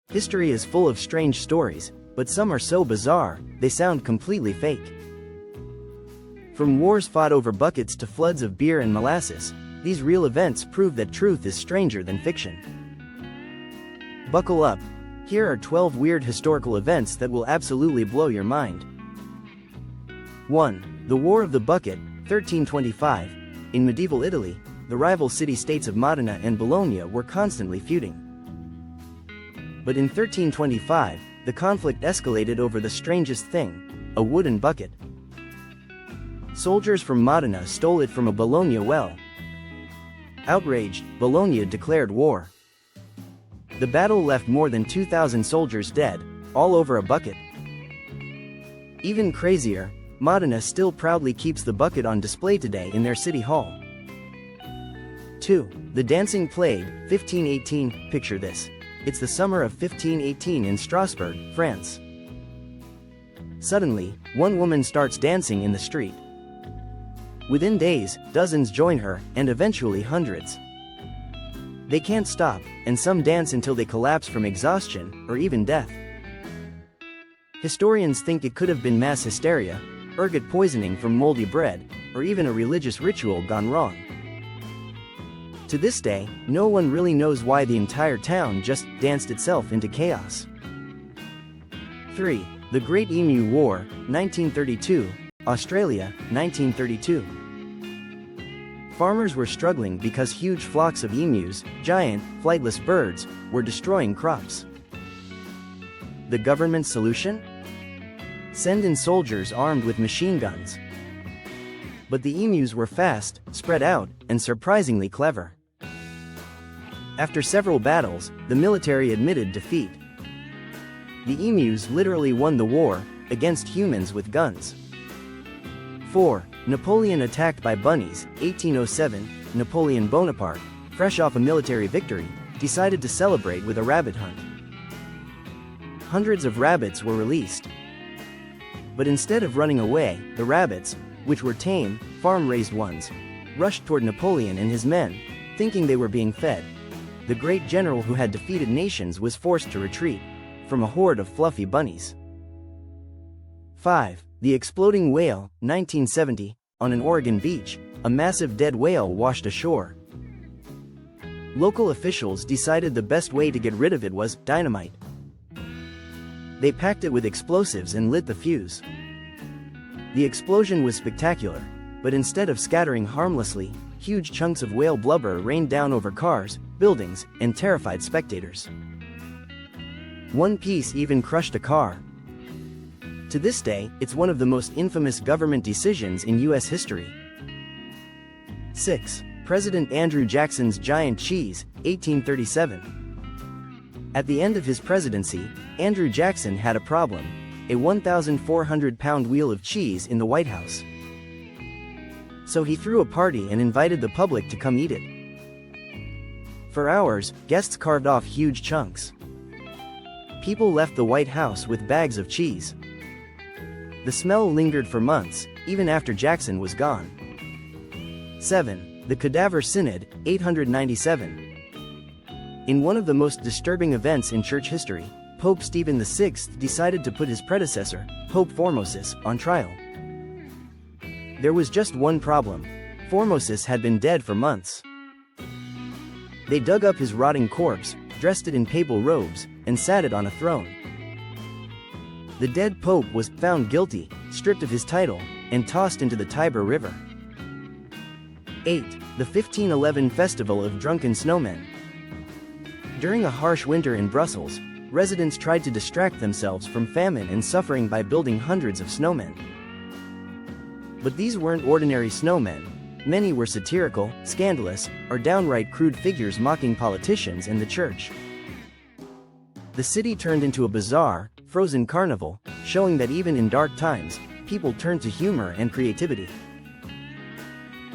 History is full of strange stories, but some are so bizarre, they sound completely fake. From wars fought over buckets to floods of beer and molasses, these real events prove that truth is stranger than fiction. Buckle up. Here are 12 weird historical events that will absolutely blow your mind. 1. The War of the Bucket, 1325. In medieval Italy, the rival city-states of Modena and Bologna were constantly feuding. But in 1325, the conflict escalated over the strangest thing, a wooden bucket. Soldiers from Modena stole it from a Bologna well. Outraged, Bologna declared war. The battle left more than 2,000 soldiers dead, all over a bucket. Even crazier, Modena still proudly keeps the bucket on display today in their city hall. 2. The Dancing Plague, 1518. Picture this. It's the summer of 1518 in Strasbourg, France. Suddenly, one woman starts dancing in the street. Within days, dozens join her, and eventually hundreds. They can't stop, and some dance until they collapse from exhaustion, or even death. Historians think it could have been mass hysteria, ergot poisoning from moldy bread, or even a religious ritual gone wrong. To this day, no one really knows why the entire town just danced itself into chaos. 3. The Great Emu War, 1932, Australia, 1932. Farmers were struggling because huge flocks of emus, giant, flightless birds, were destroying crops. The government's solution? Send in soldiers armed with machine guns. But the emus were fast, spread out, and surprisingly clever. After several battles, the military admitted defeat. The emus literally won the war, against humans with guns. 4. Napoleon attacked by bunnies, 1807. Napoleon Bonaparte, fresh off a military victory, decided to celebrate with a rabbit hunt. Hundreds of rabbits were released. But instead of running away, the rabbits, which were tame, farm-raised ones, rushed toward Napoleon and his men, thinking they were being fed. The great general who had defeated nations was forced to retreat from a horde of fluffy bunnies. 5. The Exploding Whale, 1970. On an Oregon beach, a massive dead whale washed ashore. Local officials decided the best way to get rid of it was dynamite. They packed it with explosives and lit the fuse. The explosion was spectacular, but instead of scattering harmlessly, huge chunks of whale blubber rained down over cars, buildings, and terrified spectators. One piece even crushed a car. To this day, it's one of the most infamous government decisions in U.S. history. 6. President Andrew Jackson's giant cheese, 1837. At the end of his presidency, Andrew Jackson had a problem: a 1,400-pound wheel of cheese in the White House. So he threw a party and invited the public to come eat it. For hours, guests carved off huge chunks. People left the White House with bags of cheese. The smell lingered for months, even after Jackson was gone. 7. The Cadaver Synod, 897. In one of the most disturbing events in church history, Pope Stephen VI decided to put his predecessor, Pope Formosus, on trial. There was just one problem: Formosus had been dead for months. They dug up his rotting corpse, dressed it in papal robes, and sat it on a throne. The dead pope was found guilty, stripped of his title, and tossed into the Tiber River. 8. The 1511 Festival of Drunken Snowmen. During a harsh winter in Brussels, residents tried to distract themselves from famine and suffering by building hundreds of snowmen. But these weren't ordinary snowmen. Many were satirical, scandalous, or downright crude figures mocking politicians and the church. The city turned into a bizarre, frozen carnival, showing that even in dark times, people turned to humor and creativity.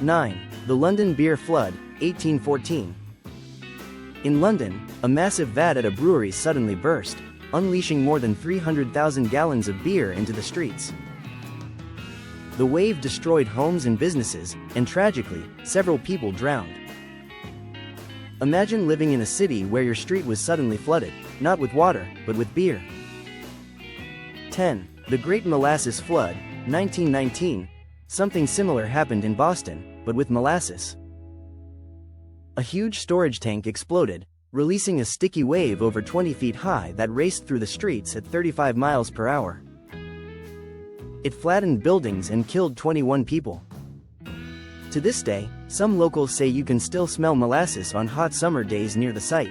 9. The London Beer Flood, 1814. In London, a massive vat at a brewery suddenly burst, unleashing more than 300,000 gallons of beer into the streets. The wave destroyed homes and businesses, and tragically, several people drowned. Imagine living in a city where your street was suddenly flooded, not with water, but with beer. 10. The Great Molasses Flood, 1919. Something similar happened in Boston, but with molasses. A huge storage tank exploded, releasing a sticky wave over 20 feet high that raced through the streets at 35 miles per hour. It flattened buildings and killed 21 people. To this day, some locals say you can still smell molasses on hot summer days near the site.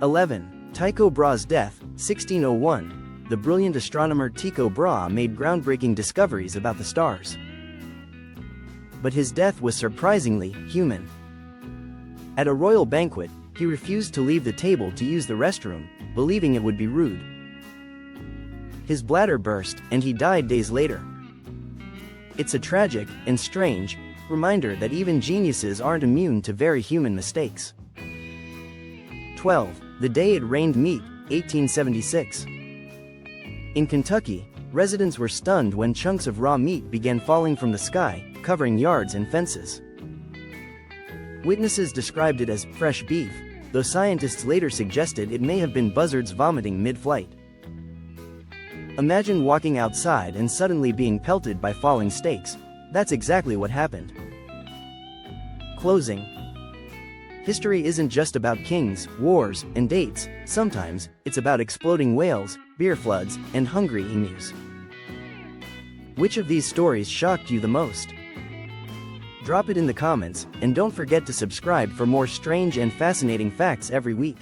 11. Tycho Brahe's death, 1601. The brilliant astronomer Tycho Brahe made groundbreaking discoveries about the stars. But his death was surprisingly human. At a royal banquet, he refused to leave the table to use the restroom, believing it would be rude. His bladder burst, and he died days later. It's a tragic and strange reminder that even geniuses aren't immune to very human mistakes. 12. The Day It Rained Meat, 1876. In Kentucky, residents were stunned when chunks of raw meat began falling from the sky, covering yards and fences. Witnesses described it as fresh beef, though scientists later suggested it may have been buzzards vomiting mid-flight. Imagine walking outside and suddenly being pelted by falling steaks. That's exactly what happened. Closing. History isn't just about kings, wars, and dates. Sometimes, it's about exploding whales, beer floods, and hungry emus. Which of these stories shocked you the most? Drop it in the comments, and don't forget to subscribe for more strange and fascinating facts every week.